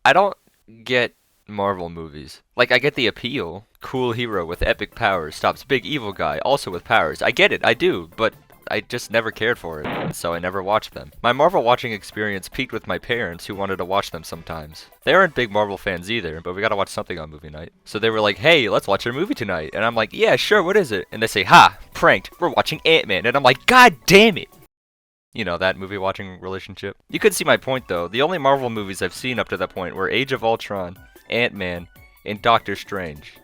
I don't get Marvel movies. Like, I get the appeal. Cool hero with epic powers stops big evil guy, also with powers. I get it, I do, but I just never cared for it, so I never watched them. My Marvel watching experience peaked with my parents who wanted to watch them sometimes. They aren't big Marvel fans either, but we gotta watch something on movie night. So they were like, hey, let's watch a movie tonight. And I'm like, yeah, sure, what is it? And they say, ha, pranked, we're watching Ant-Man. And I'm like, god damn it! You know, that movie watching relationship. You could see my point though. The only Marvel movies I've seen up to that point were Age of Ultron, Ant-Man, and Doctor Strange.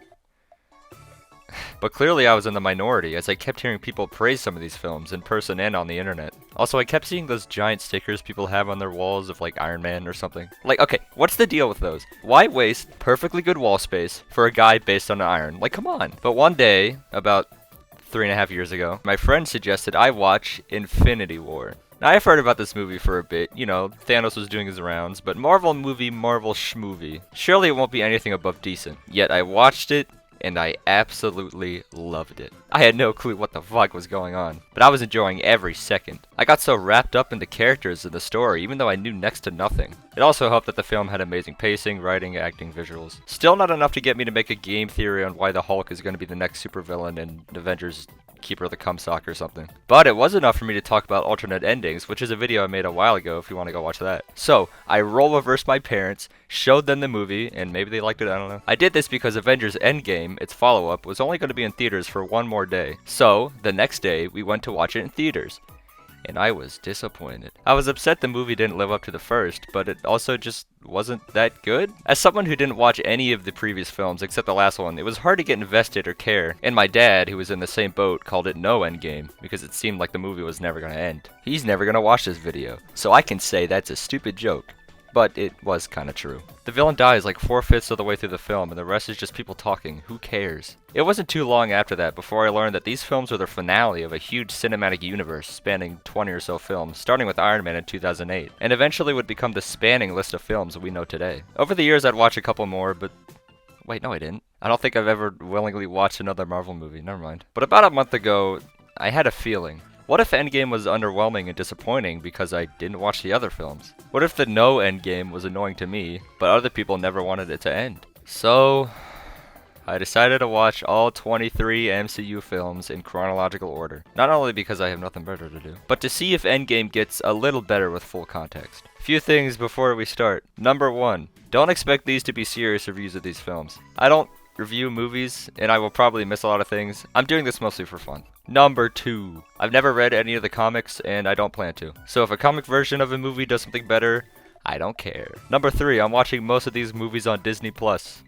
But clearly I was in the minority, as I kept hearing people praise some of these films, in person and on the internet. Also, I kept seeing those giant stickers people have on their walls of like Iron Man or something. Like, okay, what's the deal with those? Why waste perfectly good wall space for a guy based on iron? Like, come on. But one day, about 3.5 years ago, my friend suggested I watch Infinity War. Now, I've heard about this movie for a bit. You know, Thanos was doing his rounds, but Marvel movie, Marvel schmovie. Surely it won't be anything above decent. Yet I watched it, and I absolutely loved it. I had no clue what the fuck was going on, but I was enjoying every second. I got so wrapped up in the characters and the story, even though I knew next to nothing. It also helped that the film had amazing pacing, writing, acting, visuals. Still not enough to get me to make a game theory on why the Hulk is going to be the next supervillain in Avengers Keeper of the Cumsock or something. But it was enough for me to talk about alternate endings, which is a video I made a while ago if you want to go watch that. So, I role reversed my parents, showed them the movie, and maybe they liked it, I don't know. I did this because Avengers Endgame, its follow-up, was only going to be in theaters for one more day. So, the next day, we went to watch it in theaters. And I was disappointed. I was upset the movie didn't live up to the first, but it also just wasn't that good. As someone who didn't watch any of the previous films except the last one, it was hard to get invested or care. And my dad, who was in the same boat, called it no endgame because it seemed like the movie was never gonna end. He's never gonna watch this video, so I can say that's a stupid joke. But it was kinda true. The villain dies like 4/5 of the way through the film, and the rest is just people talking. Who cares? It wasn't too long after that before I learned that these films were the finale of a huge cinematic universe spanning 20 or so films, starting with Iron Man in 2008, and eventually would become the spanning list of films we know today. Over the years I'd watch a couple more, but wait, no I didn't. I don't think I've ever willingly watched another Marvel movie, never mind. But about a month ago, I had a feeling. What if Endgame was underwhelming and disappointing because I didn't watch the other films? What if the no Endgame was annoying to me, but other people never wanted it to end? So, I decided to watch all 23 MCU films in chronological order. Not only because I have nothing better to do, but to see if Endgame gets a little better with full context. Few things before we start. Number 1, don't expect these to be serious reviews of these films. I don't review movies, and I will probably miss a lot of things. I'm doing this mostly for fun. Number 2, I've never read any of the comics, and I don't plan to. So if a comic version of a movie does something better, I don't care. Number 3, I'm watching most of these movies on Disney+.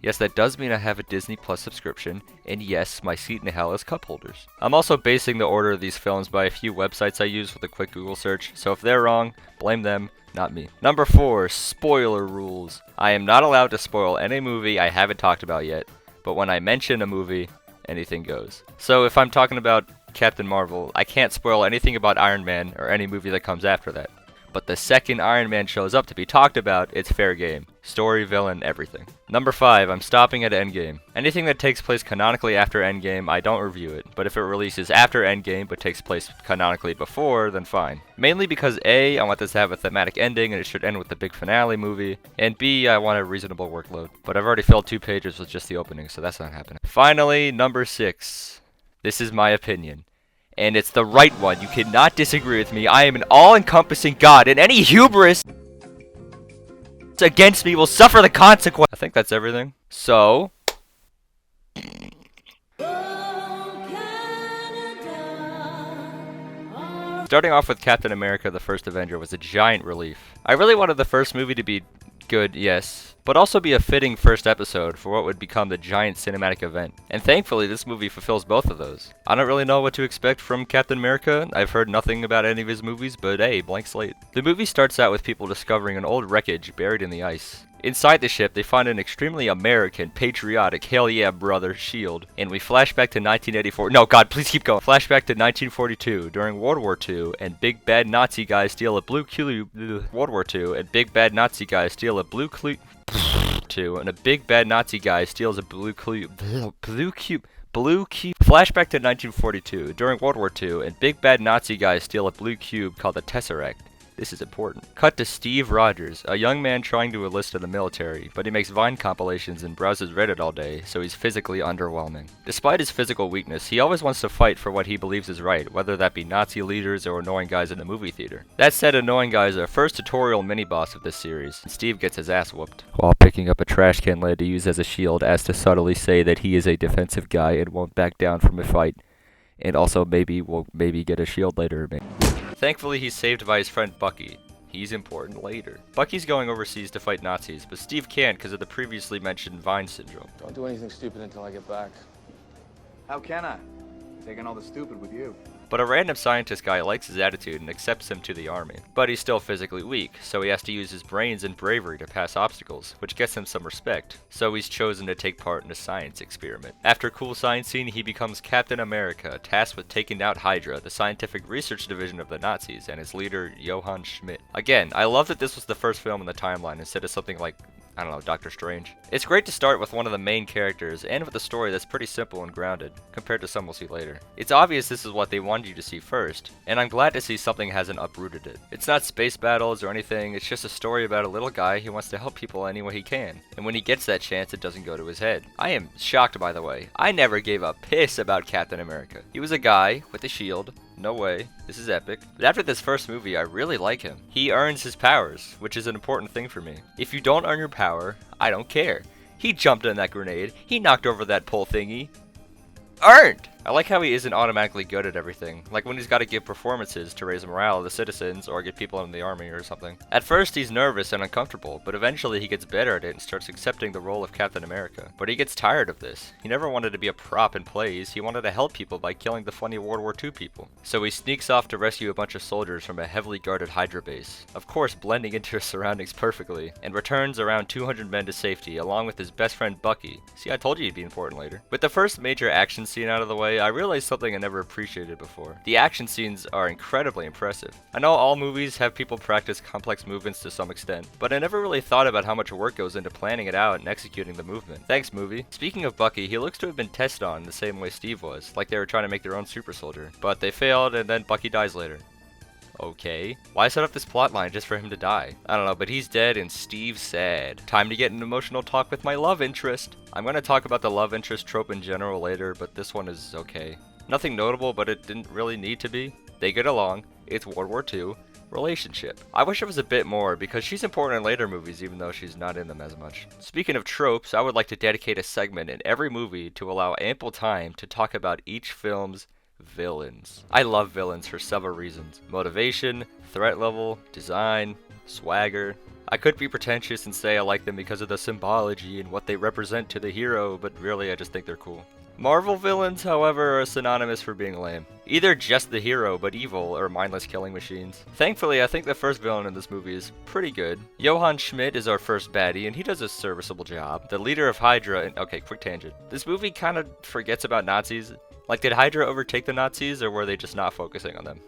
Yes, that does mean I have a Disney+ subscription, and yes, my seat in hell is cup holders. I'm also basing the order of these films by a few websites I use with a quick Google search, so if they're wrong, blame them, not me. Number 4, spoiler rules. I am not allowed to spoil any movie I haven't talked about yet, but when I mention a movie, anything goes. So if I'm talking about Captain Marvel, I can't spoil anything about Iron Man or any movie that comes after that. But the second Iron Man shows up to be talked about, it's fair game. Story, villain, everything. Number 5, I'm stopping at Endgame. Anything that takes place canonically after Endgame, I don't review it. But if it releases after Endgame but takes place canonically before, then fine. Mainly because A, I want this to have a thematic ending and it should end with the big finale movie. And B, I want a reasonable workload. But I've already filled 2 pages with just the opening, so that's not happening. Finally, number 6. This is my opinion. And it's the right one. You cannot disagree with me. I am an all-encompassing god, and any hubris against me will suffer the consequence. I think that's everything. So, starting off with Captain America, the First Avenger was a giant relief. I really wanted the first movie to be good, yes, but also be a fitting first episode for what would become the giant cinematic event. And thankfully, this movie fulfills both of those. I don't really know what to expect from Captain America. I've heard nothing about any of his movies, but hey, blank slate. The movie starts out with people discovering an old wreckage buried in the ice. Inside the ship, they find an extremely American, patriotic, hell yeah brother shield. And we flash back to 1984. No, God, please keep going. Flashback to 1942, during World War II, and big bad Nazi guys steal a blue cube. World War II, and big bad Nazi guys steal a blue cube. And a big bad Nazi guy steals a blue cube. Flashback to 1942, during World War II, and big bad Nazi guys steal a blue cube called the Tesseract. This is important. Cut to Steve Rogers, a young man trying to enlist in the military, but he makes Vine compilations and browses Reddit all day, so he's physically underwhelming. Despite his physical weakness, he always wants to fight for what he believes is right, whether that be Nazi leaders or annoying guys in the movie theater. That said, annoying guys are first tutorial mini-boss of this series, and Steve gets his ass whooped, while picking up a trash can lid to use as a shield as to subtly say that he is a defensive guy and won't back down from a fight, and also will get a shield later. Thankfully, he's saved by his friend Bucky. He's important later. Bucky's going overseas to fight Nazis, but Steve can't because of the previously mentioned Vine syndrome. Don't do anything stupid until I get back. How can I? Taking all the stupid with you. But a random scientist guy likes his attitude and accepts him to the army. But he's still physically weak, so he has to use his brains and bravery to pass obstacles, which gets him some respect. So he's chosen to take part in a science experiment. After a cool science scene, he becomes Captain America, tasked with taking out Hydra, the scientific research division of the Nazis, and his leader, Johann Schmidt. Again, I love that this was the first film in the timeline instead of something like, I don't know, Doctor Strange. It's great to start with one of the main characters, and with a story that's pretty simple and grounded, compared to some we'll see later. It's obvious this is what they wanted you to see first, and I'm glad to see something hasn't uprooted it. It's not space battles or anything, it's just a story about a little guy who wants to help people any way he can, and when he gets that chance it doesn't go to his head. I am shocked, by the way. I never gave a piss about Captain America. He was a guy with a shield. No way. This is epic. But after this first movie, I really like him. He earns his powers, which is an important thing for me. If you don't earn your power, I don't care. He jumped on that grenade. He knocked over that pole thingy. Earned! I like how he isn't automatically good at everything, like when he's got to give performances to raise morale of the citizens or get people in the army or something. At first he's nervous and uncomfortable, but eventually he gets better at it and starts accepting the role of Captain America. But he gets tired of this. He never wanted to be a prop in plays, he wanted to help people by killing the funny World War II people. So he sneaks off to rescue a bunch of soldiers from a heavily guarded Hydra base, of course blending into his surroundings perfectly, and returns around 200 men to safety along with his best friend Bucky. See, I told you he'd be important later. With the first major action scene out of the way, I realized something I never appreciated before. The action scenes are incredibly impressive. I know all movies have people practice complex movements to some extent, but I never really thought about how much work goes into planning it out and executing the movement. Thanks, movie. Speaking of Bucky, he looks to have been tested on the same way Steve was, like they were trying to make their own super soldier. But they failed and then Bucky dies later. Okay. Why set up this plotline just for him to die? I don't know, but he's dead and Steve's sad. Time to get an emotional talk with my love interest. I'm gonna talk about the love interest trope in general later, but this one is okay. Nothing notable, but it didn't really need to be. They get along. It's World War II. Relationship. I wish it was a bit more, because she's important in later movies even though she's not in them as much. Speaking of tropes, I would like to dedicate a segment in every movie to allow ample time to talk about each film's villains. I love villains for several reasons. Motivation, threat level, design, swagger. I could be pretentious and say I like them because of the symbology and what they represent to the hero, but really I just think they're cool. Marvel villains, however, are synonymous for being lame. Either just the hero, but evil, or mindless killing machines. Thankfully, I think the first villain in this movie is pretty good. Johann Schmidt is our first baddie, and he does a serviceable job. The leader of Hydra, and okay, quick tangent. This movie kind of forgets about Nazis. Like, did Hydra overtake the Nazis, or were they just not focusing on them?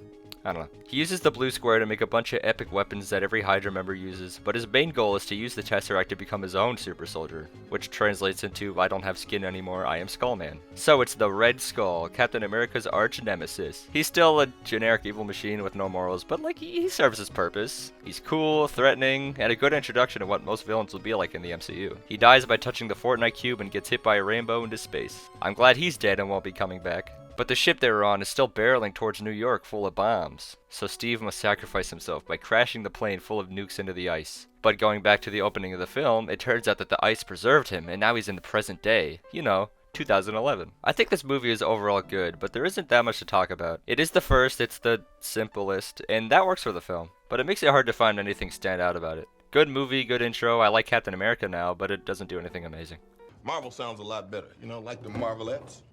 I don't know. He uses the blue square to make a bunch of epic weapons that every Hydra member uses, but his main goal is to use the Tesseract to become his own super soldier, which translates into I don't have skin anymore, I am Skullman. So it's the Red Skull, Captain America's arch nemesis. He's still a generic evil machine with no morals, but like he serves his purpose. He's cool, threatening, and a good introduction to what most villains will be like in the MCU. He dies by touching the Fortnite cube and gets hit by a rainbow into space. I'm glad he's dead and won't be coming back. But the ship they were on is still barreling towards New York full of bombs, so Steve must sacrifice himself by crashing the plane full of nukes into the ice. But going back to the opening of the film, it turns out that the ice preserved him, and now he's in the present day. You know, 2011. I think this movie is overall good, but there isn't that much to talk about. It is the first, it's the simplest, and that works for the film. But it makes it hard to find anything stand out about it. Good movie, good intro, I like Captain America now, but it doesn't do anything amazing. Marvel sounds a lot better, you know, like the Marvelettes.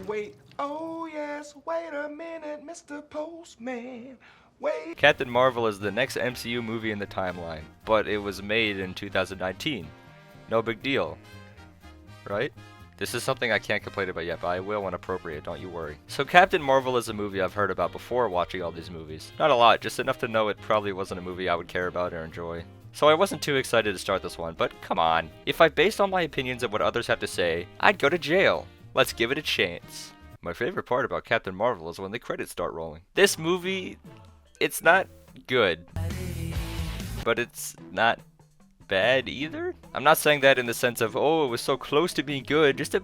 Wait, oh yes, wait a minute, Mr. Postman. Wait. Captain Marvel is the next MCU movie in the timeline, but it was made in 2019. No big deal, right? This is something I can't complain about yet, but I will when appropriate, don't you worry. So Captain Marvel is a movie I've heard about before watching all these movies. Not a lot, just enough to know it probably wasn't a movie I would care about or enjoy. So I wasn't too excited to start this one, but come on. If I based all my opinions on what others have to say, I'd go to jail. Let's give it a chance. My favorite part about Captain Marvel is when the credits start rolling. This movie, it's not good. But it's not bad either? I'm not saying that in the sense of, oh, it was so close to being good, just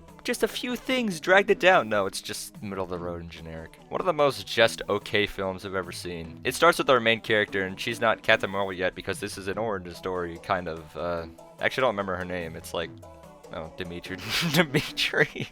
a few things dragged it down. No, it's just middle of the road and generic. One of the most just okay films I've ever seen. It starts with our main character, and she's not Captain Marvel yet because this is an origin story, kind of. Actually, I don't remember her name. It's like, oh, Dimitri. Dimitri.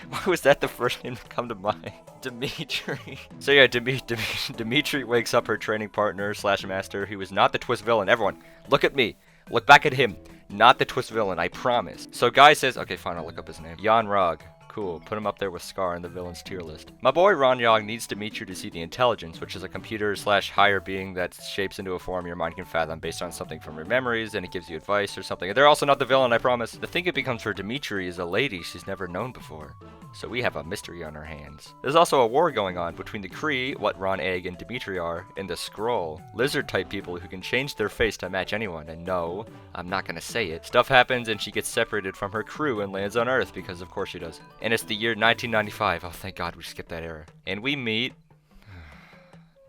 Why was that the first name to come to mind? Dimitri. So yeah, Dimitri wakes up her training partner slash master, who is not the twist villain. Everyone, look at me. Look back at him. Not the twist villain, I promise. So Guy says, okay, fine, I'll look up his name. Jan Rog. Cool. Put him up there with Scar in the villain's tier list. My boy Ron Yog needs Dimitri to see the intelligence, which is a computer slash higher being that shapes into a form your mind can fathom based on something from your memories, and it gives you advice or something. They're also not the villain, I promise. The thing it becomes for Dimitri is a lady she's never known before. So we have a mystery on our hands. There's also a war going on between the Kree, what Ron Egg and Dimitri are, and the Skrull, lizard-type people who can change their face to match anyone. And no, I'm not gonna say it. Stuff happens and she gets separated from her crew and lands on Earth, because of course she does. And it's the year 1995. Oh, thank God we skipped that era. And we meet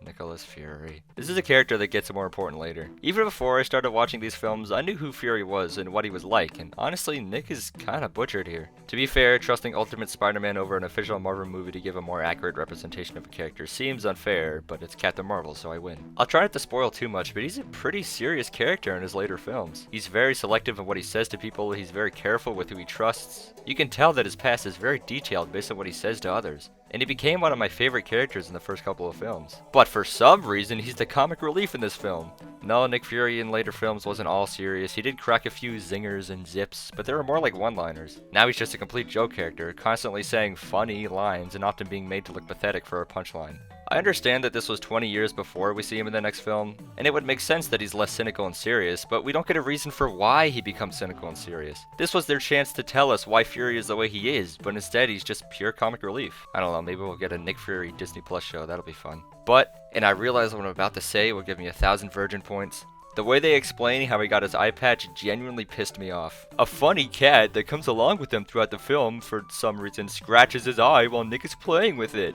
Nicholas Fury. This is a character that gets more important later. Even before I started watching these films, I knew who Fury was and what he was like, and honestly, Nick is kinda butchered here. To be fair, trusting Ultimate Spider-Man over an official Marvel movie to give a more accurate representation of a character seems unfair, but it's Captain Marvel, so I win. I'll try not to spoil too much, but he's a pretty serious character in his later films. He's very selective in what he says to people, he's very careful with who he trusts. You can tell that his past is very detailed based on what he says to others. And he became one of my favorite characters in the first couple of films. But for some reason, he's the comic relief in this film. No, Nick Fury in later films wasn't all serious. He did crack a few zingers and zips, but they were more like one-liners. Now he's just a complete joke character, constantly saying funny lines and often being made to look pathetic for a punchline. I understand that this was 20 years before we see him in the next film, and it would make sense that he's less cynical and serious, but we don't get a reason for why he becomes cynical and serious. This was their chance to tell us why Fury is the way he is, but instead he's just pure comic relief. I don't know, maybe we'll get a Nick Fury Disney Plus show, that'll be fun. But, and I realize what I'm about to say will give me 1,000 virgin points, the way they explain how he got his eye patch genuinely pissed me off. A funny cat that comes along with him throughout the film for some reason scratches his eye while Nick is playing with it.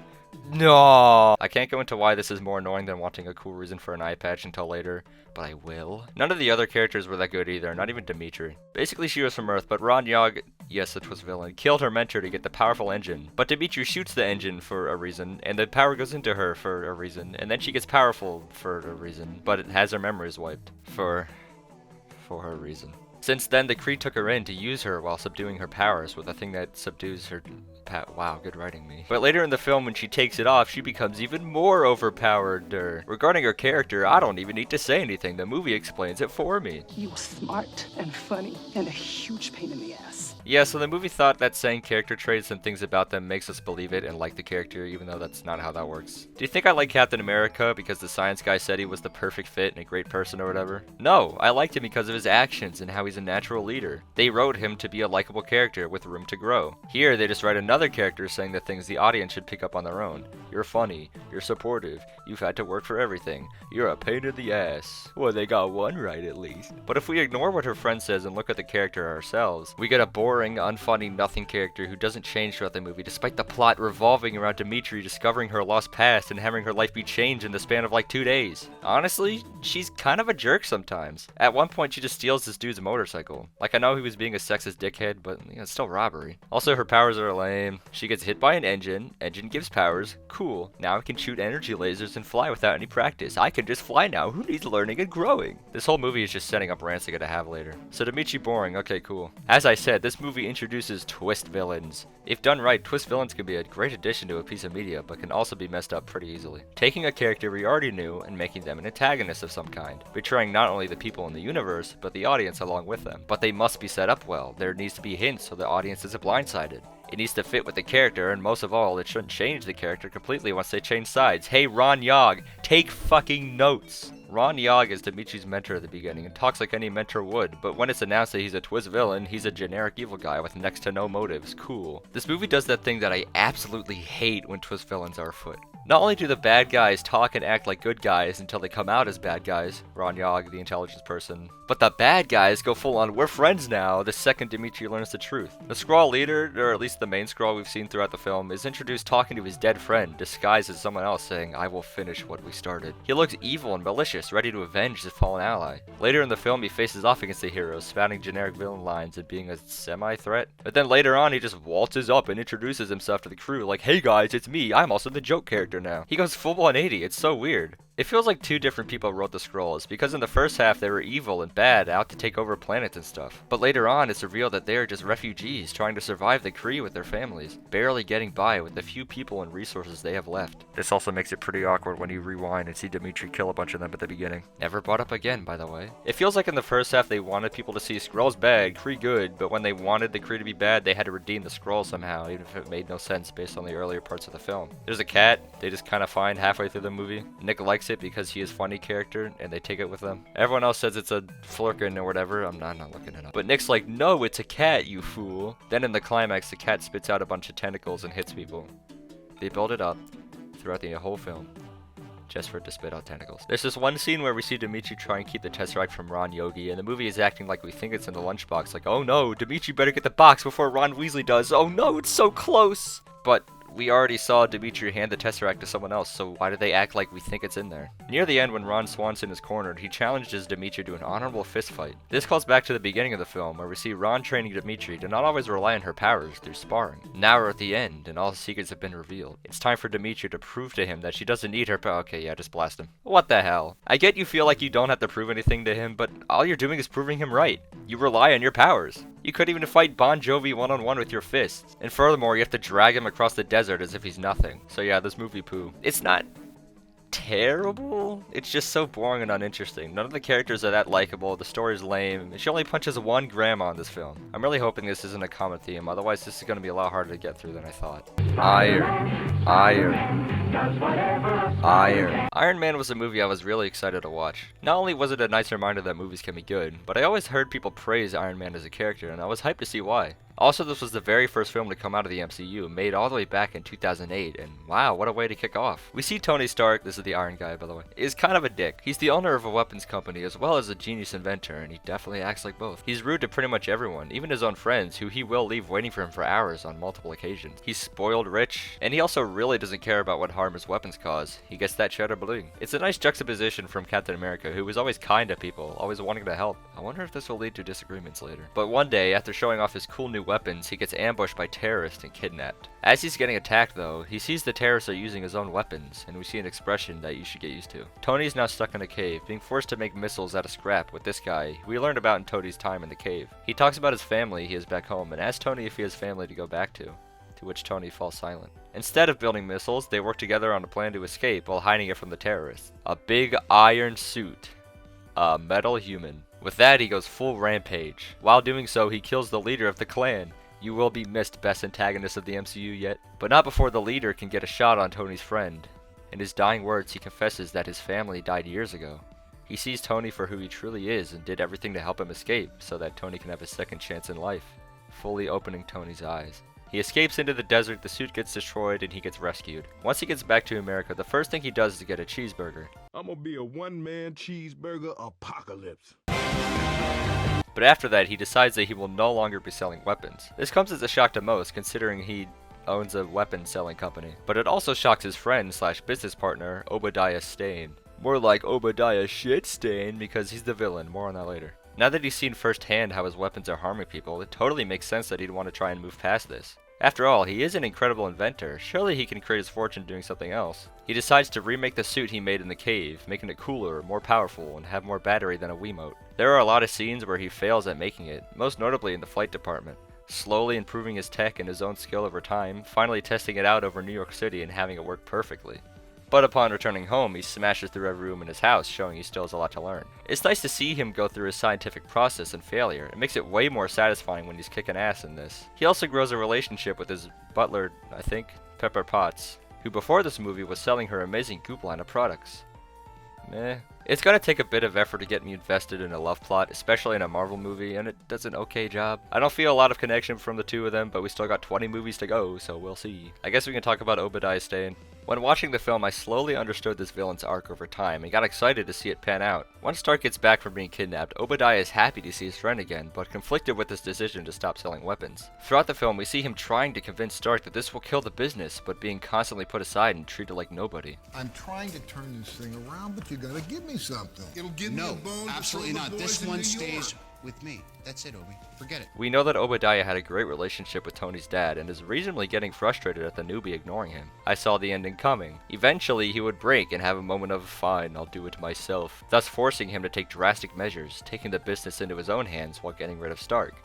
No! I can't go into why this is more annoying than wanting a cool reason for an eye patch until later, but I will. None of the other characters were that good either, not even Dimitri. Basically she was from Earth, but Ron Yog, yes, it was villain, killed her mentor to get the powerful engine. But Dimitri shoots the engine for a reason, and the power goes into her for a reason, and then she gets powerful for a reason, but it has her memories wiped for her reason. Since then, the Kree took her in to use her while subduing her powers with a thing that subdues her wow, good writing, me. But later in the film, when she takes it off, she becomes even more overpowered. Regarding her character, I don't even need to say anything. The movie explains it for me. You were smart and funny and a huge pain in the ass. Yeah, so the movie thought that saying character traits and things about them makes us believe it and like the character, even though that's not how that works. Do you think I like Captain America because the science guy said he was the perfect fit and a great person or whatever? No, I liked him because of his actions and how he's a natural leader. They wrote him to be a likable character with room to grow. Here, they just write another character saying the things the audience should pick up on their own. You're funny, you're supportive, you've had to work for everything, you're a pain in the ass. Well, they got one right at least. But if we ignore what her friend says and look at the character ourselves, we get a boring, unfunny, nothing character who doesn't change throughout the movie, despite the plot revolving around Dimitri discovering her lost past and having her life be changed in the span of like 2 days. Honestly, she's kind of a jerk sometimes. At one point, she just steals this dude's motorcycle. Like, I know he was being a sexist dickhead, but it's still robbery. Also, her powers are lame. She gets hit by an engine gives powers, cool. Now I can shoot energy lasers and fly without any practice. I can just fly now, who needs learning and growing? This whole movie is just setting up rants I gotta have later. So Dimitri boring, okay cool. As I said, this movie introduces twist villains. If done right, twist villains can be a great addition to a piece of media, but can also be messed up pretty easily. Taking a character we already knew and making them an antagonist of some kind, betraying not only the people in the universe, but the audience along with them. But they must be set up well. There needs to be hints so the audience isn't blindsided. It needs to fit with the character, and most of all, it shouldn't change the character completely once they change sides. Hey, Ron Yog, take fucking notes! Ron Yog is Dimitri's mentor at the beginning and talks like any mentor would, but when it's announced that he's a twist villain, he's a generic evil guy with next to no motives. Cool. This movie does that thing that I absolutely hate when twist villains are afoot. Not only do the bad guys talk and act like good guys until they come out as bad guys, Ron Yog, the intelligence person, but the bad guys go full on, we're friends now, the second Dimitri learns the truth. The Skrull leader, or at least the main Skrull we've seen throughout the film, is introduced talking to his dead friend, disguised as someone else, saying, I will finish what we started. He looks evil and malicious, ready to avenge his fallen ally. Later in the film, he faces off against the heroes, spouting generic villain lines and being a semi-threat. But then later on, he just waltzes up and introduces himself to the crew like, hey guys, it's me, I'm also the joke character now. He goes full 180, it's so weird. It feels like two different people wrote the Skrulls, because in the first half they were evil and bad, out to take over planets and stuff. But later on it's revealed that they are just refugees trying to survive the Kree with their families, barely getting by with the few people and resources they have left. This also makes it pretty awkward when you rewind and see Dimitri kill a bunch of them at the beginning. Never brought up again, by the way. It feels like in the first half they wanted people to see Skrulls bad, Kree good, but when they wanted the Kree to be bad, they had to redeem the Skrulls somehow, even if it made no sense based on the earlier parts of the film. There's a cat they just kind of find halfway through the movie. Nick likes it because he is funny character and they take it with them. Everyone else says it's a flurkin or whatever. I'm not looking it up. But Nick's like, no, it's a cat, you fool. Then in the climax, the cat spits out a bunch of tentacles and hits people. They build it up throughout the whole film just for it to spit out tentacles. There's this one scene where we see Dimitri try and keep the Tesseract from Ron Yogi, and the movie is acting like we think it's in the lunchbox. Like, oh no, Dimitri better get the box before Ron Weasley does. Oh no, it's so close. But we already saw Dimitri hand the Tesseract to someone else, so why do they act like we think it's in there? Near the end, when Ron Swanson is cornered, he challenges Dimitri to an honorable fistfight. This calls back to the beginning of the film, where we see Ron training Dimitri to not always rely on her powers through sparring. Now we're at the end, and all the secrets have been revealed. It's time for Dimitri to prove to him that she doesn't need her okay, yeah, just blast him. What the hell? I get you feel like you don't have to prove anything to him, but all you're doing is proving him right. You rely on your powers. You could even fight Bon Jovi one-on-one with your fists. And furthermore, you have to drag him across the desert as if he's nothing. So yeah, this movie poo. It's not terrible. It's just so boring and uninteresting. None of the characters are that likable. The story's lame. And she only punches one grandma in this film. I'm really hoping this isn't a common theme. Otherwise, this is going to be a lot harder to get through than I thought. Iron Man was a movie I was really excited to watch. Not only was it a nice reminder that movies can be good, but I always heard people praise Iron Man as a character, and I was hyped to see why. Also, this was the very first film to come out of the MCU, made all the way back in 2008, and wow, what a way to kick off. We see Tony Stark, this is the Iron Guy by the way, is kind of a dick. He's the owner of a weapons company as well as a genius inventor, and he definitely acts like both. He's rude to pretty much everyone, even his own friends, who he will leave waiting for him for hours on multiple occasions. He's spoiled rich, and he also really doesn't care about what harm his weapons cause. He gets that cheddar bling. It's a nice juxtaposition from Captain America, who was always kind to people, always wanting to help. I wonder if this will lead to disagreements later. But one day, after showing off his cool new weapons, he gets ambushed by terrorists and kidnapped. As he's getting attacked though, he sees the terrorists are using his own weapons, and we see an expression that you should get used to. Tony is now stuck in a cave, being forced to make missiles out of scrap with this guy, who we learned about in Tony's time in the cave. He talks about his family he has back home, and asks Tony if he has family to go back to which Tony falls silent. Instead of building missiles, they work together on a plan to escape while hiding it from the terrorists. A big iron suit. A metal human. With that, he goes full rampage. While doing so, he kills the leader of the clan. You will be missed, best antagonist of the MCU yet. But not before the leader can get a shot on Tony's friend. In his dying words, he confesses that his family died years ago. He sees Tony for who he truly is and did everything to help him escape so that Tony can have a second chance in life, fully opening Tony's eyes. He escapes into the desert, the suit gets destroyed, and he gets rescued. Once he gets back to America, the first thing he does is to get a cheeseburger. I'm gonna be a one-man cheeseburger apocalypse. But after that, he decides that he will no longer be selling weapons. This comes as a shock to most, considering he owns a weapon selling company. But it also shocks his friend slash business partner, Obadiah Stane. More like Obadiah Shitstain, because he's the villain. More on that later. Now that he's seen firsthand how his weapons are harming people, it totally makes sense that he'd want to try and move past this. After all, he is an incredible inventor. Surely he can create his fortune doing something else. He decides to remake the suit he made in the cave, making it cooler, more powerful, and have more battery than a Wiimote. There are a lot of scenes where he fails at making it, most notably in the flight department. Slowly improving his tech and his own skill over time, finally testing it out over New York City and having it work perfectly. But upon returning home, he smashes through every room in his house, showing he still has a lot to learn. It's nice to see him go through his scientific process and failure. It makes it way more satisfying when he's kicking ass in this. He also grows a relationship with his butler, I think, Pepper Potts, who before this movie was selling her amazing Goop line of products. Meh. It's gonna take a bit of effort to get me invested in a love plot, especially in a Marvel movie, and it does an okay job. I don't feel a lot of connection from the two of them, but we still got 20 movies to go, so we'll see. I guess we can talk about Obadiah Stane. When watching the film, I slowly understood this villain's arc over time and got excited to see it pan out. Once Stark gets back from being kidnapped, Obadiah is happy to see his friend again, but conflicted with his decision to stop selling weapons. Throughout the film, we see him trying to convince Stark that this will kill the business, but being constantly put aside and treated like nobody. I'm trying to turn this thing around, but you gotta give me something. It'll give me a No, bone to absolutely throw not. the This boys in one New stays York. with me. That's it, Obi. Forget it. We know that Obadiah had a great relationship with Tony's dad and is reasonably getting frustrated at the newbie ignoring him. I saw the ending coming. Eventually, he would break and have a moment of, fine, I'll do it myself, thus forcing him to take drastic measures, taking the business into his own hands while getting rid of Stark.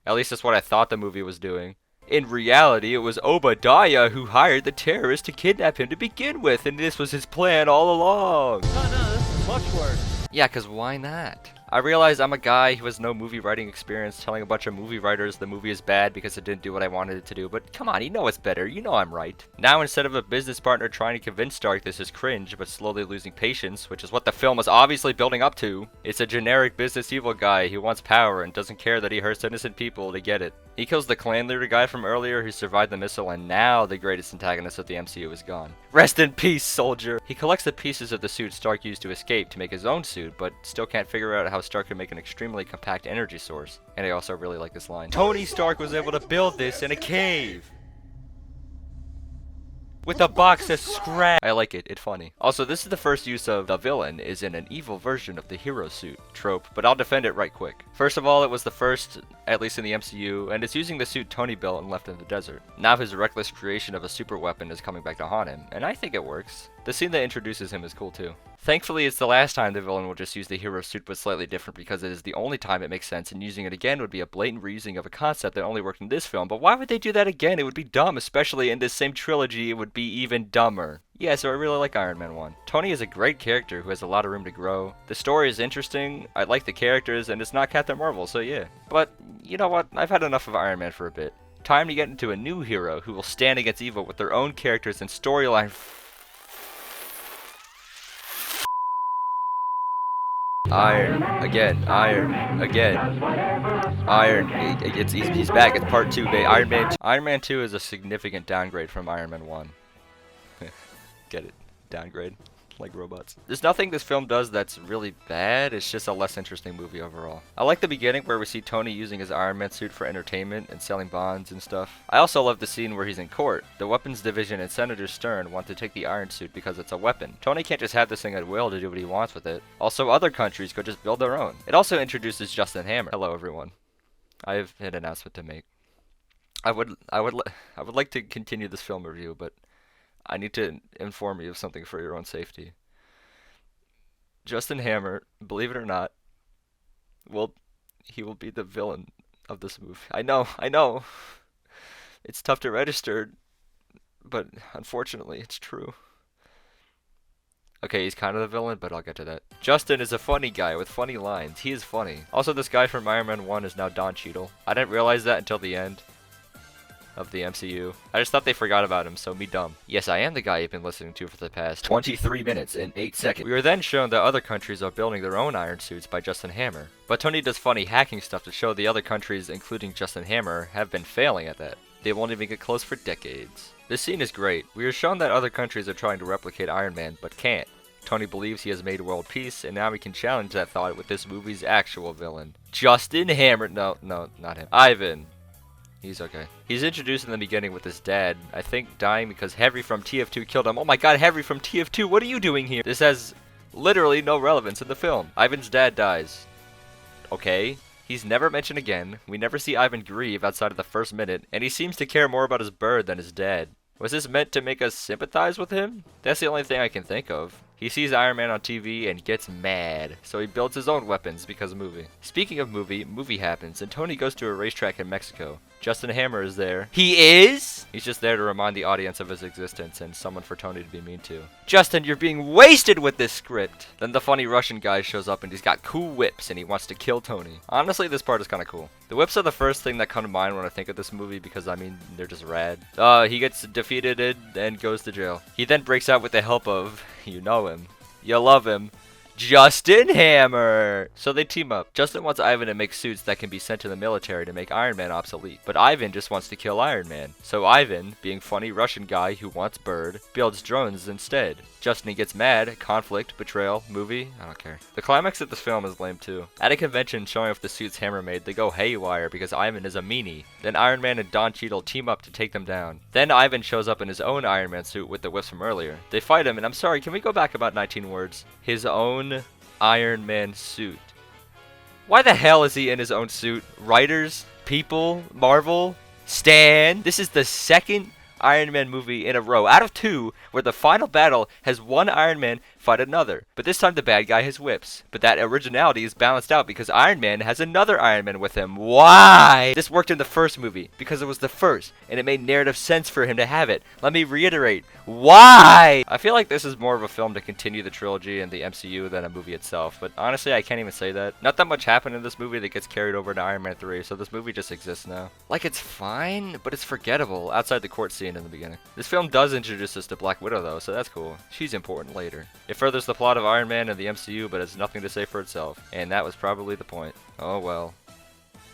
At least that's what I thought the movie was doing. In reality, it was Obadiah who hired the terrorists to kidnap him to begin with, and this was his plan all along. No, this is much worse. Yeah, cause why not? I realize I'm a guy who has no movie writing experience telling a bunch of movie writers the movie is bad because it didn't do what I wanted it to do, but come on, you know it's better, you know I'm right. Now instead of a business partner trying to convince Stark this is cringe but slowly losing patience, which is what the film was obviously building up to, it's a generic business evil guy who wants power and doesn't care that he hurts innocent people to get it. He kills the clan leader guy from earlier who survived the missile, and now the greatest antagonist of the MCU is gone. Rest in peace, soldier! He collects the pieces of the suit Stark used to escape to make his own suit, but still can't figure out how Stark can make an extremely compact energy source. And I also really like this line. Tony Stark was able to build this in a cave! With a box of scrap. I like it, it's funny. Also, this is the first use of the villain is in an evil version of the hero suit trope, but I'll defend it right quick. First of all, it was the first, at least in the MCU, and it's using the suit Tony built and left in the desert. Now his reckless creation of a super weapon is coming back to haunt him, and I think it works. The scene that introduces him is cool too. Thankfully, it's the last time the villain will just use the hero suit but slightly different because it is the only time it makes sense, and using it again would be a blatant reusing of a concept that only worked in this film, but why would they do that again? It would be dumb, especially in this same trilogy, it would be even dumber. Yeah, so I really like Iron Man 1. Tony is a great character who has a lot of room to grow. The story is interesting, I like the characters, and it's not Captain Marvel, so yeah. But, you know what, I've had enough of Iron Man for a bit. Time to get into a new hero who will stand against evil with their own characters and storyline. Iron again. He's back. It's part 2. Iron Man. Iron Man 2 is a significant downgrade from Iron Man 1. Get it? Downgrade, like robots. There's nothing this film does that's really bad. It's just a less interesting movie overall. I like the beginning where we see Tony using his Iron Man suit for entertainment and selling bonds and stuff. I also love the scene where he's in court. The weapons division and Senator Stern want to take the Iron suit because it's a weapon. Tony can't just have this thing at will to do what he wants with it. Also, other countries could just build their own. It also introduces Justin Hammer. Hello, everyone. I have an announcement to make. I would like to continue this film review, but I need to inform you of something for your own safety. Justin Hammer, believe it or not, he will be the villain of this movie. I know. It's tough to register, but unfortunately, it's true. Okay, he's kind of the villain, but I'll get to that. Justin is a funny guy with funny lines. He is funny. Also, this guy from Iron Man 1 is now Don Cheadle. I didn't realize that until the end of the MCU. I just thought they forgot about him, so me dumb. Yes, I am the guy you've been listening to for the past 23 minutes and 8 seconds. We were then shown that other countries are building their own iron suits by Justin Hammer. But Tony does funny hacking stuff to show the other countries, including Justin Hammer, have been failing at that. They won't even get close for decades. This scene is great. We are shown that other countries are trying to replicate Iron Man, but can't. Tony believes he has made world peace, and now we can challenge that thought with this movie's actual villain. Justin Hammer. No, not him. Ivan. He's okay. He's introduced in the beginning with his dad, I think dying because Heavy from TF2 killed him. Oh my god, Heavy from TF2, what are you doing here? This has literally no relevance in the film. Ivan's dad dies. Okay. He's never mentioned again. We never see Ivan grieve outside of the first minute, and he seems to care more about his bird than his dad. Was this meant to make us sympathize with him? That's the only thing I can think of. He sees Iron Man on TV and gets mad, so he builds his own weapons because of movie. Speaking of movie happens, and Tony goes to a racetrack in Mexico. Justin Hammer is there. He is? He's just there to remind the audience of his existence and someone for Tony to be mean to. Justin, you're being wasted with this script! Then the funny Russian guy shows up and he's got cool whips and he wants to kill Tony. Honestly, this part is kind of cool. The whips are the first thing that come to mind when I think of this movie because, I mean, they're just rad. He gets defeated and goes to jail. He then breaks out with the help of, you know him, you love him, Justin Hammer! So they team up. Justin wants Ivan to make suits that can be sent to the military to make Iron Man obsolete. But Ivan just wants to kill Iron Man. So Ivan, being funny Russian guy who wants bird, builds drones instead. Justin gets mad, conflict, betrayal, movie, I don't care. The climax of this film is lame too. At a convention showing off the suits Hammer made, they go haywire because Ivan is a meanie. Then Iron Man and Don Cheadle team up to take them down. Then Ivan shows up in his own Iron Man suit with the whips from earlier. They fight him, and I'm sorry, can we go back about 19 words? His own Iron Man suit. Why the hell is he in his own suit? Writers? People? Marvel? Stan? This is the second Iron Man movie in a row out of 2 where the final battle has one Iron Man fight another. But this time the bad guy has whips. But that originality is balanced out because Iron Man has another Iron Man with him. Why? This worked in the first movie because it was the first and it made narrative sense for him to have it. Let me reiterate. Why? I feel like this is more of a film to continue the trilogy and the MCU than a movie itself. But honestly, I can't even say that. Not that much happened in this movie that gets carried over to Iron Man 3. So this movie just exists now. Like, it's fine, but it's forgettable outside the court scene in the beginning. This film does introduce us to Black Widow though, so that's cool. She's important later. It furthers the plot of Iron Man and the MCU, but has nothing to say for itself. And that was probably the point. Oh well.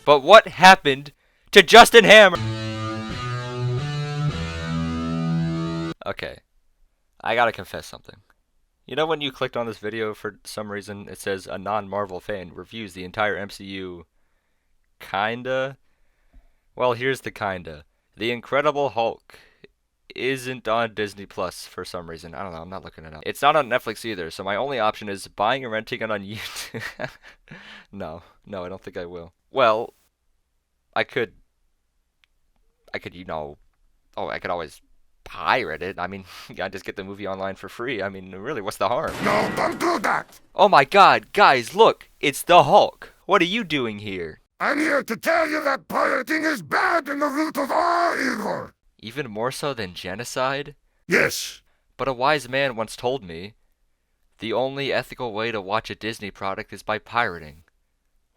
But what happened to Justin Hammer? Okay. I gotta confess something. You know when you clicked on this video for some reason, it says a non-Marvel fan reviews the entire MCU? Kinda? Well, here's the kinda. The Incredible Hulk isn't on Disney Plus for some reason. I don't know, I'm not looking it up. It's not on Netflix either, so my only option is buying and renting it on YouTube. No, I don't think I will. Well, I could, you know, I could always pirate it. I mean, I just get the movie online for free. I mean, really, what's the harm? No, don't do that! Oh my god, guys, look, it's the Hulk. What are you doing here? I'm here to tell you that pirating is bad and the root of all evil! Even more so than genocide? Yes. But a wise man once told me, the only ethical way to watch a Disney product is by pirating.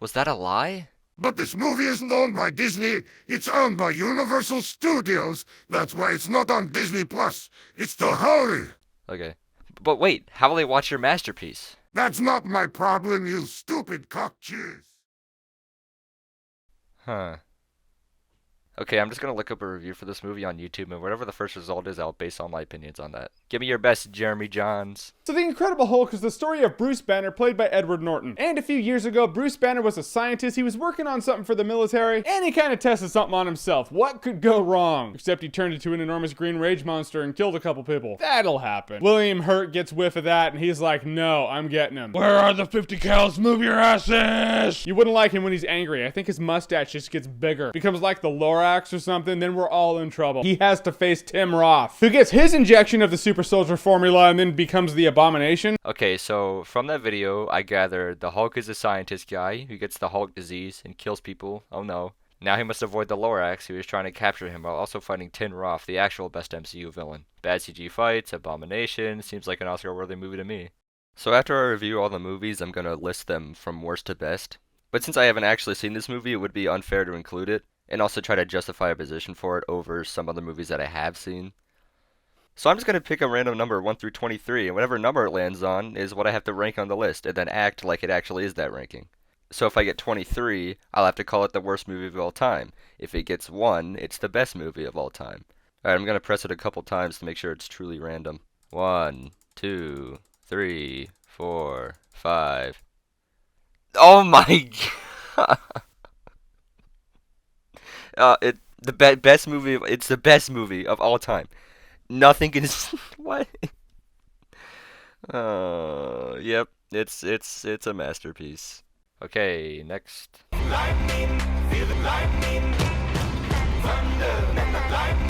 Was that a lie? But this movie isn't owned by Disney. It's owned by Universal Studios. That's why it's not on Disney Plus. It's the hurry. Okay. But wait, how will they watch your masterpiece? That's not my problem, you stupid cock cheese. Huh. Okay, I'm just gonna look up a review for this movie on YouTube, and whatever the first result is, I'll base all my opinions on that. Give me your best, Jeremy Johns. So The Incredible Hulk is the story of Bruce Banner, played by Edward Norton. And a few years ago, Bruce Banner was a scientist. He was working on something for the military, and he kind of tested something on himself. What could go wrong? Except he turned into an enormous green rage monster and killed a couple people. That'll happen. William Hurt gets whiff of that, and he's like, no, I'm getting him. Where are the 50 cals? Move your asses! You wouldn't like him when he's angry. I think his mustache just gets bigger. Becomes like the Lorax or something, then we're all in trouble. He has to face Tim Roth, who gets his injection of the super soldier formula and then becomes the Abomination. Okay, so from that video, I gathered the Hulk is a scientist guy who gets the Hulk disease and kills people. Oh no. Now he must avoid the Lorax, who is trying to capture him while also fighting Tim Roth, the actual best MCU villain. Bad CG fights, Abomination, seems like an Oscar-worthy movie to me. So after I review all the movies, I'm gonna list them from worst to best. But since I haven't actually seen this movie, it would be unfair to include it, and also try to justify a position for it over some other movies that I have seen. So I'm just going to pick a random number 1 through 23, and whatever number it lands on is what I have to rank on the list, and then act like it actually is that ranking. So if I get 23, I'll have to call it the worst movie of all time. If it gets 1, it's the best movie of all time. Alright, I'm going to press it a couple times to make sure it's truly random. 1, 2, 3, 4, 5. Oh my god! Best movie. It's the best movie of all time. Nothing can. What? Yep. It's a masterpiece. Okay, next.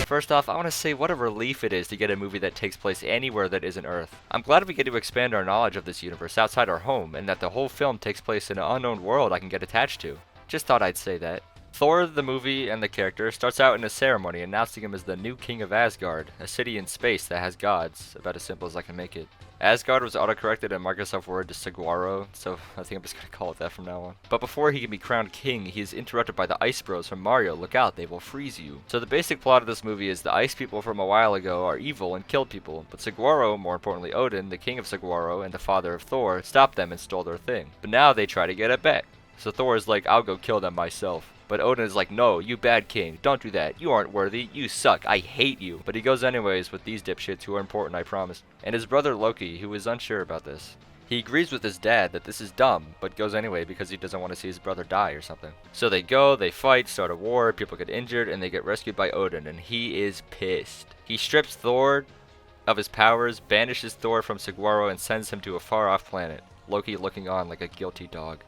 First off, I want to say what a relief it is to get a movie that takes place anywhere that isn't Earth. I'm glad we get to expand our knowledge of this universe outside our home, and that the whole film takes place in an unknown world I can get attached to. Just thought I'd say that. Thor, the movie and the character, starts out in a ceremony announcing him as the new king of Asgard, a city in space that has gods, about as simple as I can make it. Asgard was autocorrected in Microsoft Word to Saguaro, so I think I'm just gonna call it that from now on. But before he can be crowned king, he is interrupted by the Ice Bros from Mario. Look out, they will freeze you. So the basic plot of this movie is the ice people from a while ago are evil and killed people, but Saguaro, more importantly Odin, the king of Saguaro and the father of Thor, stopped them and stole their thing. But now they try to get it back. So Thor is like, I'll go kill them myself. But Odin is like, no, you bad king, don't do that, you aren't worthy, you suck, I hate you. But he goes anyways with these dipshits who are important, I promise. And his brother Loki, who is unsure about this. He agrees with his dad that this is dumb, but goes anyway because he doesn't want to see his brother die or something. So they go, they fight, start a war, people get injured, and they get rescued by Odin, and he is pissed. He strips Thor of his powers, banishes Thor from Saguaro, and sends him to a far-off planet. Loki looking on like a guilty dog.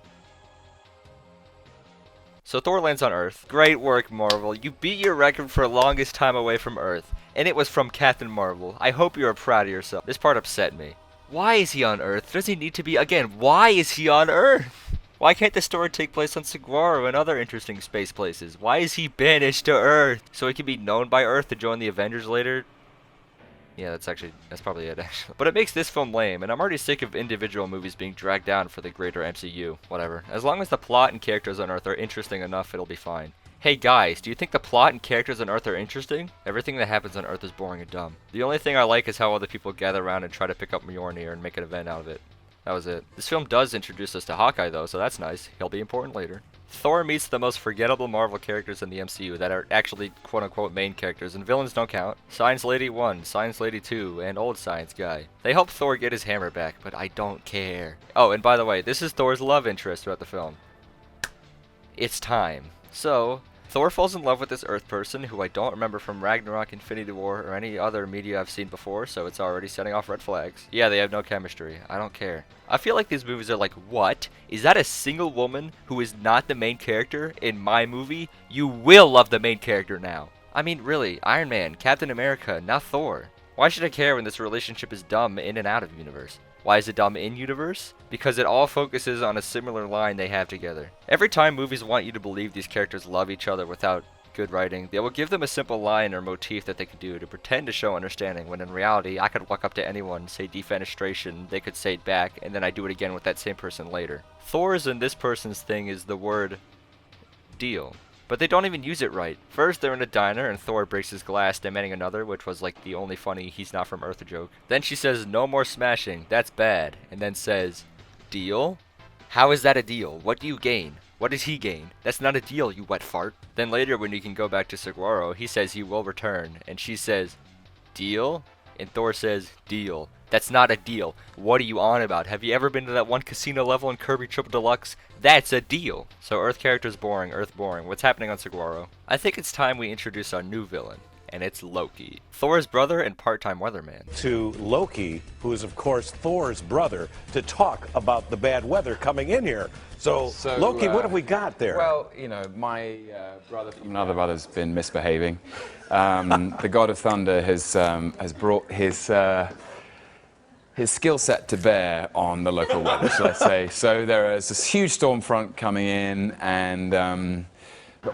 So Thor lands on Earth. Great work, Marvel. You beat your record for longest time away from Earth. And it was from Captain Marvel. I hope you are proud of yourself. This part upset me. Why is he on Earth? Does he need to be? Again, why is he on Earth? Why can't the story take place on Saguaro and other interesting space places? Why is he banished to Earth? So he can be known by Earth to join the Avengers later? Yeah, that's probably it, actually. But it makes this film lame, and I'm already sick of individual movies being dragged down for the greater MCU. Whatever. As long as the plot and characters on Earth are interesting enough, it'll be fine. Hey guys, do you think the plot and characters on Earth are interesting? Everything that happens on Earth is boring and dumb. The only thing I like is how other people gather around and try to pick up Mjolnir and make an event out of it. That was it. This film does introduce us to Hawkeye though, so that's nice. He'll be important later. Thor meets the most forgettable Marvel characters in the MCU that are actually quote-unquote main characters, and villains don't count. Science Lady 1, Science Lady 2, and Old Science Guy. They help Thor get his hammer back, but I don't care. Oh, and by the way, this is Thor's love interest throughout the film. It's time. So, Thor falls in love with this Earth person who I don't remember from Ragnarok, Infinity War, or any other media I've seen before, so it's already setting off red flags. Yeah, they have no chemistry. I don't care. I feel like these movies are like, what? Is that a single woman who is not the main character in my movie? You will love the main character now. I mean, really, Iron Man, Captain America, now Thor. Why should I care when this relationship is dumb in and out of universe? Why is it dumb in universe? Because it all focuses on a similar line they have together. Every time movies want you to believe these characters love each other without good writing, they will give them a simple line or motif that they could do to pretend to show understanding, when in reality, I could walk up to anyone, say defenestration, they could say it back, and then I do it again with that same person later. Thor's and this person's thing is the word deal. But they don't even use it right. First, they're in a diner and Thor breaks his glass, demanding another, which was like the only funny he's not from Earth joke. Then she says, no more smashing, that's bad. And then says, deal? How is that a deal? What do you gain? What does he gain? That's not a deal, you wet fart. Then later when he can go back to Saguaro, he says he will return. And she says, deal? And Thor says, deal. That's not a deal. What are you on about? Have you ever been to that one casino level in Kirby Triple Deluxe? That's a deal. So Earth characters boring, Earth boring. What's happening on Saguaro? I think it's time we introduce our new villain. And it's Loki. Thor's brother and part-time weatherman. To Loki, who is of course Thor's brother, to talk about the bad weather coming in here. So Loki, what have we got there? Well, you know, my brother from another brother's been misbehaving. The God of Thunder has brought his skill set to bear on the local weather, so let's say. So there is this huge storm front coming in, and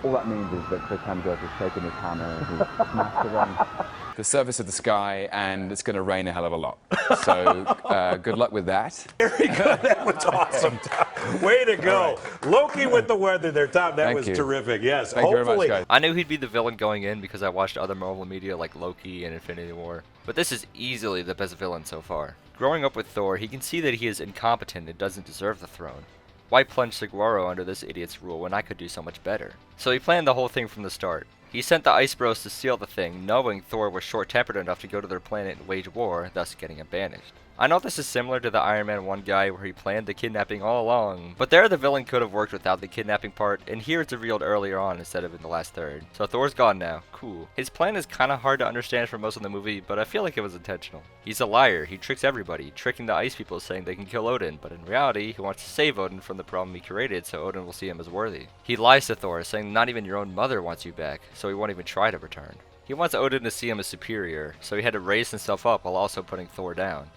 all that means is that Chris Hemsworth has taken his hammer and he's smashed it on the surface of the sky, and it's going to rain a hell of a lot. So good luck with that. Very good. That was awesome, Tom. Way to go. Right. Loki with the weather there, Tom. That was terrific. Yes. Thank you very much, guys. I knew he'd be the villain going in because I watched other Marvel media like Loki and Infinity War. But this is easily the best villain so far. Growing up with Thor, he can see that he is incompetent and doesn't deserve the throne. Why plunge Saguaro under this idiot's rule when I could do so much better? So he planned the whole thing from the start. He sent the Ice Bros to steal the thing, knowing Thor was short-tempered enough to go to their planet and wage war, thus getting him banished. I know this is similar to the Iron Man 1 guy where he planned the kidnapping all along, but there the villain could have worked without the kidnapping part, and here it's revealed earlier on instead of in the last third. So Thor's gone now. Cool. His plan is kinda hard to understand for most of the movie, but I feel like it was intentional. He's a liar. He tricks everybody, tricking the ice people saying they can kill Odin, but in reality, he wants to save Odin from the problem he created so Odin will see him as worthy. He lies to Thor, saying not even your own mother wants you back, so he won't even try to return. He wants Odin to see him as superior, so he had to raise himself up while also putting Thor down.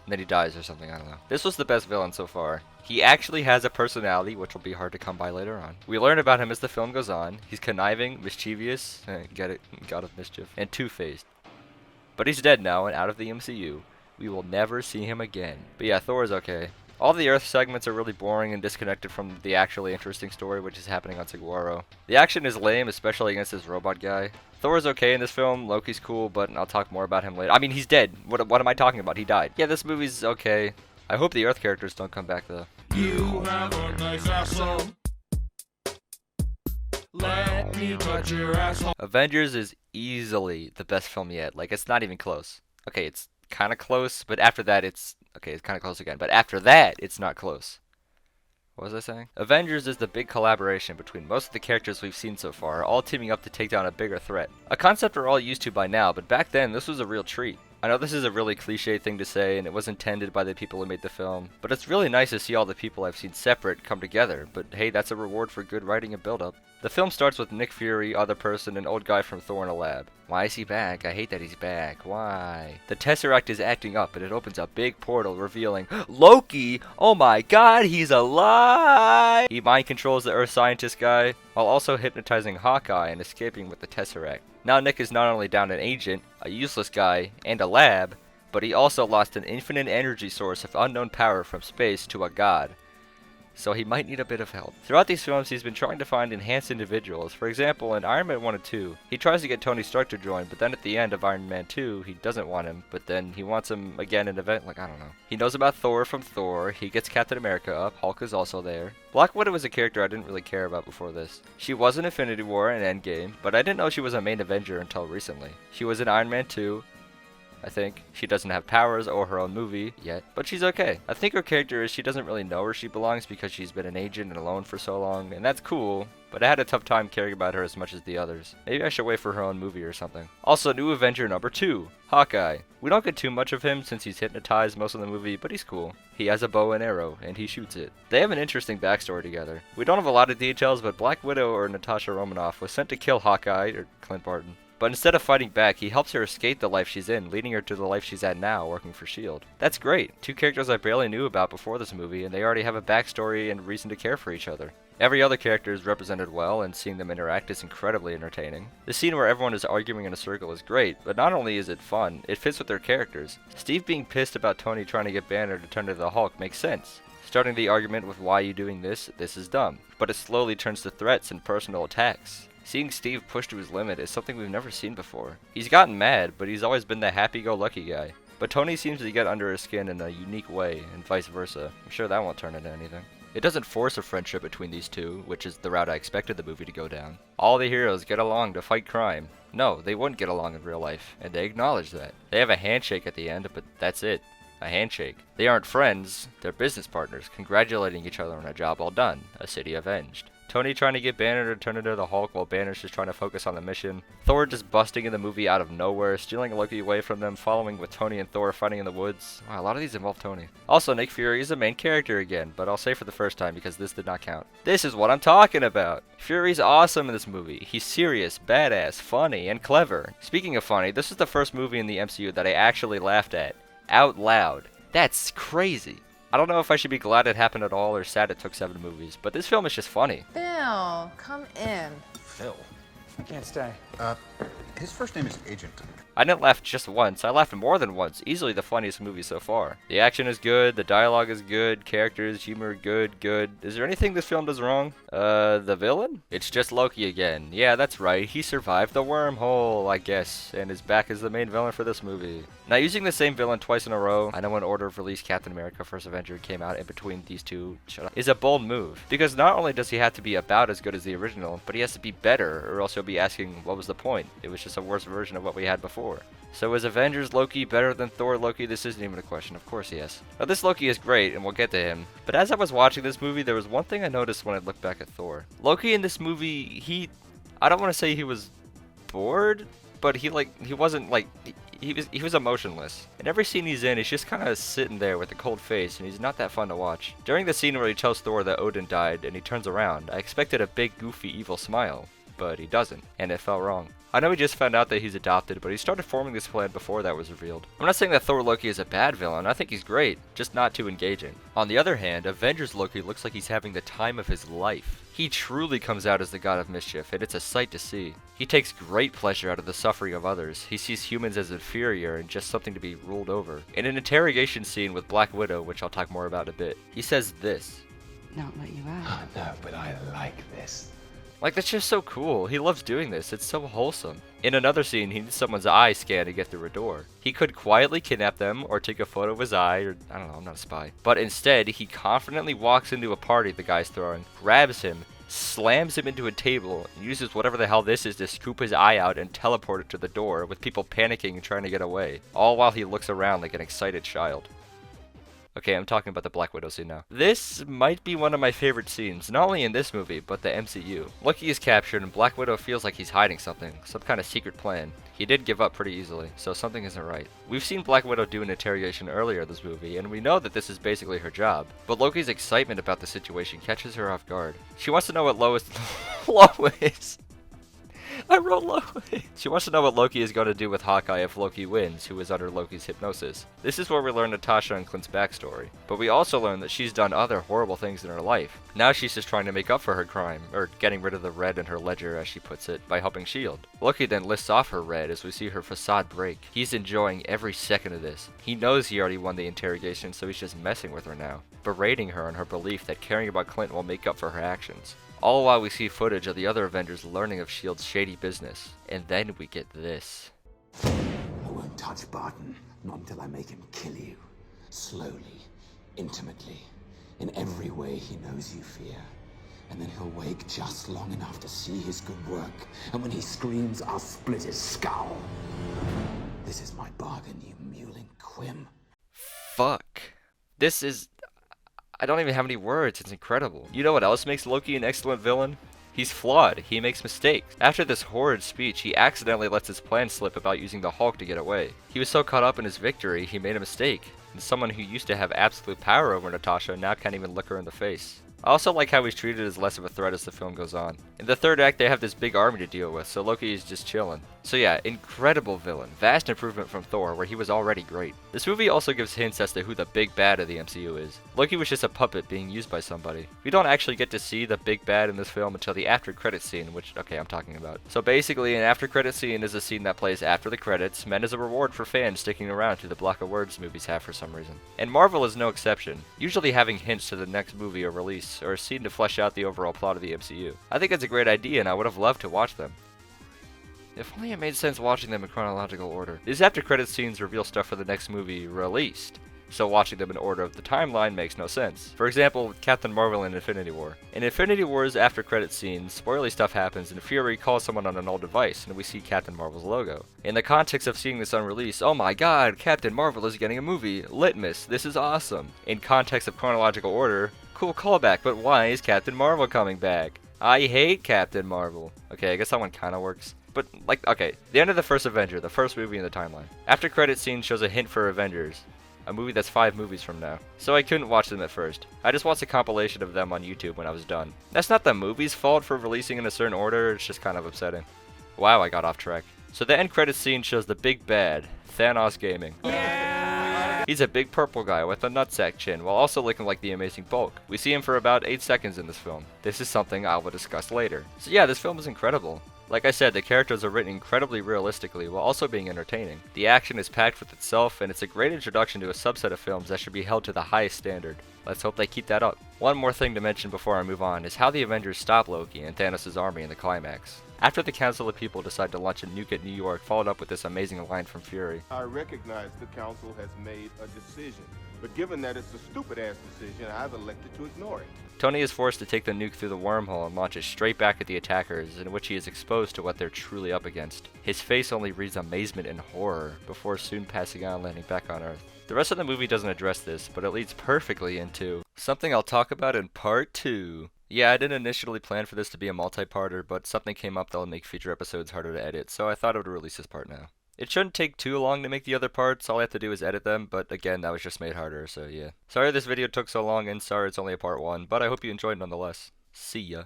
And then he dies or something, I don't know. This was the best villain so far. He actually has a personality, which will be hard to come by later on. We learn about him as the film goes on. He's conniving, mischievous, get it, god of mischief, and two-faced. But he's dead now and out of the MCU. We will never see him again. But yeah, Thor is okay. All the Earth segments are really boring and disconnected from the actually interesting story which is happening on Saguaro. The action is lame, especially against this robot guy. Thor is okay in this film, Loki's cool, but I'll talk more about him later. I mean, he's dead. What am I talking about? He died. Yeah, this movie's okay. I hope the Earth characters don't come back though. You have a nice asshole. Let me touch your asshole. Avengers is easily the best film yet. Like, it's not even close. Okay, it's kind of close, but after that it's... Okay, it's kind of close again, but after that, it's not close. What was I saying? Avengers is the big collaboration between most of the characters we've seen so far, all teaming up to take down a bigger threat. A concept we're all used to by now, but back then, this was a real treat. I know this is a really cliche thing to say, and it was intended by the people who made the film, but it's really nice to see all the people I've seen separate come together, but hey, that's a reward for good writing and build-up. The film starts with Nick Fury, other person, and old guy from Thor in a lab. Why is he back? I hate that he's back. Why? The Tesseract is acting up, and it opens a big portal revealing, Loki! Oh my god, he's alive! He mind controls the Earth scientist guy, while also hypnotizing Hawkeye and escaping with the Tesseract. Now Nick is not only down an agent, a useless guy, and a lab, but he also lost an infinite energy source of unknown power from space to a god. So he might need a bit of help. Throughout these films, he's been trying to find enhanced individuals. For example, in Iron Man 1 and 2, he tries to get Tony Stark to join, but then at the end of Iron Man 2, he doesn't want him, but then he wants him again in an event, like, I don't know. He knows about Thor from Thor, he gets Captain America up, Hulk is also there. Black Widow was a character I didn't really care about before this. She was in Infinity War and Endgame, but I didn't know she was a main Avenger until recently. She was in Iron Man 2, I think. She doesn't have powers or her own movie yet, but she's okay. I think her character is she doesn't really know where she belongs because she's been an agent and alone for so long, and that's cool, but I had a tough time caring about her as much as the others. Maybe I should wait for her own movie or something. Also, new Avenger number 2, Hawkeye. We don't get too much of him since he's hypnotized most of the movie, but he's cool. He has a bow and arrow, and he shoots it. They have an interesting backstory together. We don't have a lot of details, but Black Widow or Natasha Romanoff was sent to kill Hawkeye, or Clint Barton. But instead of fighting back, he helps her escape the life she's in, leading her to the life she's at now, working for S.H.I.E.L.D. That's great. Two characters I barely knew about before this movie, and they already have a backstory and reason to care for each other. Every other character is represented well, and seeing them interact is incredibly entertaining. The scene where everyone is arguing in a circle is great, but not only is it fun, it fits with their characters. Steve being pissed about Tony trying to get Banner to turn into the Hulk makes sense. Starting the argument with why are you doing this is dumb. But it slowly turns to threats and personal attacks. Seeing Steve push to his limit is something we've never seen before. He's gotten mad, but he's always been the happy-go-lucky guy. But Tony seems to get under his skin in a unique way, and vice versa. I'm sure that won't turn into anything. It doesn't force a friendship between these two, which is the route I expected the movie to go down. All the heroes get along to fight crime. No, they wouldn't get along in real life, and they acknowledge that. They have a handshake at the end, but that's it. A handshake. They aren't friends, they're business partners, congratulating each other on a job well done, a city avenged. Tony trying to get Banner to turn into the Hulk while Banner's just trying to focus on the mission. Thor just busting in the movie out of nowhere, stealing Loki away from them, following with Tony and Thor fighting in the woods. Wow, a lot of these involve Tony. Also, Nick Fury is the main character again, but I'll say for the first time because this did not count. This is what I'm talking about! Fury's awesome in this movie. He's serious, badass, funny, and clever. Speaking of funny, this is the first movie in the MCU that I actually laughed at. Out loud. That's crazy. I don't know if I should be glad it happened at all or sad it took 7 movies, but this film is just funny. Phil, come in. Phil? I can't stay. His first name is Agent. I didn't laugh just once, I laughed more than once, easily the funniest movie so far. The action is good, the dialogue is good, characters, humor, good. Is there anything this film does wrong? The villain? It's just Loki again. Yeah, that's right, he survived the wormhole, I guess, and is back as the main villain for this movie. Now, using the same villain twice in a row, I know in order of release Captain America First Avenger came out in between these two, is a bold move. Because not only does he have to be about as good as the original, but he has to be better, or else he'll be asking, what was the point? It was just a worse version of what we had before. So is Avengers Loki better than Thor Loki? This isn't even a question, of course yes. Now this Loki is great, and we'll get to him. But as I was watching this movie, there was one thing I noticed when I looked back at Thor. Loki in this movie, I don't want to say he was bored, but he was emotionless. In every scene he's in, he's just kind of sitting there with a cold face, and he's not that fun to watch. During the scene where he tells Thor that Odin died, and he turns around, I expected a big, goofy, evil smile. but he doesn't, and it felt wrong. I know he just found out that he's adopted, but he started forming this plan before that was revealed. I'm not saying that Thor Loki is a bad villain, I think he's great, just not too engaging. On the other hand, Avengers Loki looks like he's having the time of his life. He truly comes out as the god of mischief, and it's a sight to see. He takes great pleasure out of the suffering of others. He sees humans as inferior and just something to be ruled over. In an interrogation scene with Black Widow, which I'll talk more about in a bit, he says this. Not let you out. No, but I like this. Like, that's just so cool. He loves doing this. It's so wholesome. In another scene, he needs someone's eye scan to get through a door. He could quietly kidnap them or take a photo of his eye, or I don't know, I'm not a spy. But instead, he confidently walks into a party the guy's throwing, grabs him, slams him into a table, and uses whatever the hell this is to scoop his eye out and teleport it to the door with people panicking and trying to get away. All while he looks around like an excited child. Okay, I'm talking about the Black Widow scene now. This might be one of my favorite scenes, not only in this movie, but the MCU. Loki is captured and Black Widow feels like he's hiding something, some kind of secret plan. He did give up pretty easily, so something isn't right. We've seen Black Widow do an interrogation earlier in this movie, and we know that this is basically her job. But Loki's excitement about the situation catches her off guard. She wants to know what Lois... I wrote Loki. She wants to know what Loki is going to do with Hawkeye if Loki wins, who is under Loki's hypnosis. This is where we learn Natasha and Clint's backstory. But we also learn that she's done other horrible things in her life. Now she's just trying to make up for her crime, or getting rid of the red in her ledger as she puts it, by helping S.H.I.E.L.D. Loki then lists off her red as we see her facade break. He's enjoying every second of this. He knows he already won the interrogation, so he's just messing with her now, berating her on her belief that caring about Clint will make up for her actions. All while we see footage of the other Avengers learning of S.H.I.E.L.D's shady business. And then we get this. I won't touch Barton, not until I make him kill you. Slowly, intimately, in every way he knows you fear. And then he'll wake just long enough to see his good work. And when he screams, I'll split his skull. This is my bargain, you mewling quim. Fuck. This is... I don't even have any words, it's incredible. You know what else makes Loki an excellent villain? He's flawed, he makes mistakes. After this horrid speech, he accidentally lets his plan slip about using the Hulk to get away. He was so caught up in his victory, he made a mistake. And someone who used to have absolute power over Natasha now can't even look her in the face. I also like how he's treated as less of a threat as the film goes on. In the third act, they have this big army to deal with, so Loki is just chilling. So yeah, incredible villain. Vast improvement from Thor, where he was already great. This movie also gives hints as to who the big bad of the MCU is. Loki was just a puppet being used by somebody. We don't actually get to see the big bad in this film until the after credits scene, which, okay, I'm talking about. So basically, an after credits scene is a scene that plays after the credits, meant as a reward for fans sticking around through the block of words movies have for some reason. And Marvel is no exception, usually having hints to the next movie or release, or a scene to flesh out the overall plot of the MCU. I think it's a great idea and I would have loved to watch them. If only it made sense watching them in chronological order. These after credits scenes reveal stuff for the next movie released, so watching them in order of the timeline makes no sense. For example, with Captain Marvel in Infinity War. In Infinity War's after credits scene, spoilery stuff happens and Fury calls someone on an old device and we see Captain Marvel's logo. In the context of seeing this on release, oh my god, Captain Marvel is getting a movie, Litmus, this is awesome. In context of chronological order, cool callback, but why is Captain Marvel coming back? I hate Captain Marvel. Okay, I guess that one kinda works. But, like, okay, the end of the first Avenger, the first movie in the timeline. After credits scene shows a hint for Avengers, a movie that's 5 movies from now. So I couldn't watch them at first. I just watched a compilation of them on YouTube when I was done. That's not the movie's fault for releasing in a certain order, it's just kind of upsetting. Wow, I got off track. So the end credits scene shows the big bad, Thanos Gaming. He's a big purple guy with a nutsack chin while also looking like the Amazing Bulk. We see him for about 8 seconds in this film. This is something I will discuss later. So yeah, this film is incredible. Like I said, the characters are written incredibly realistically while also being entertaining. The action is packed with itself, and it's a great introduction to a subset of films that should be held to the highest standard. Let's hope they keep that up. One more thing to mention before I move on is how the Avengers stop Loki and Thanos' army in the climax. After the Council of People decide to launch a nuke at New York, followed up with this amazing line from Fury. I recognize the council has made a decision, but given that it's a stupid-ass decision, I've elected to ignore it. Tony is forced to take the nuke through the wormhole and launch it straight back at the attackers, in which he is exposed to what they're truly up against. His face only reads amazement and horror, before soon passing out and landing back on Earth. The rest of the movie doesn't address this, but it leads perfectly into something I'll talk about in part 2. Yeah, I didn't initially plan for this to be a multi-parter, but something came up that'll make future episodes harder to edit, so I thought I would release this part now. It shouldn't take too long to make the other parts, all I have to do is edit them, but again, that was just made harder, so yeah. Sorry this video took so long, and sorry it's only a part 1, but I hope you enjoyed nonetheless. See ya.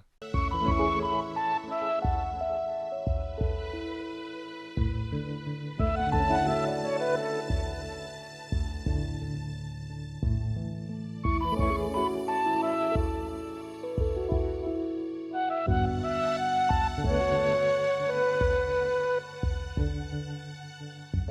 Bye.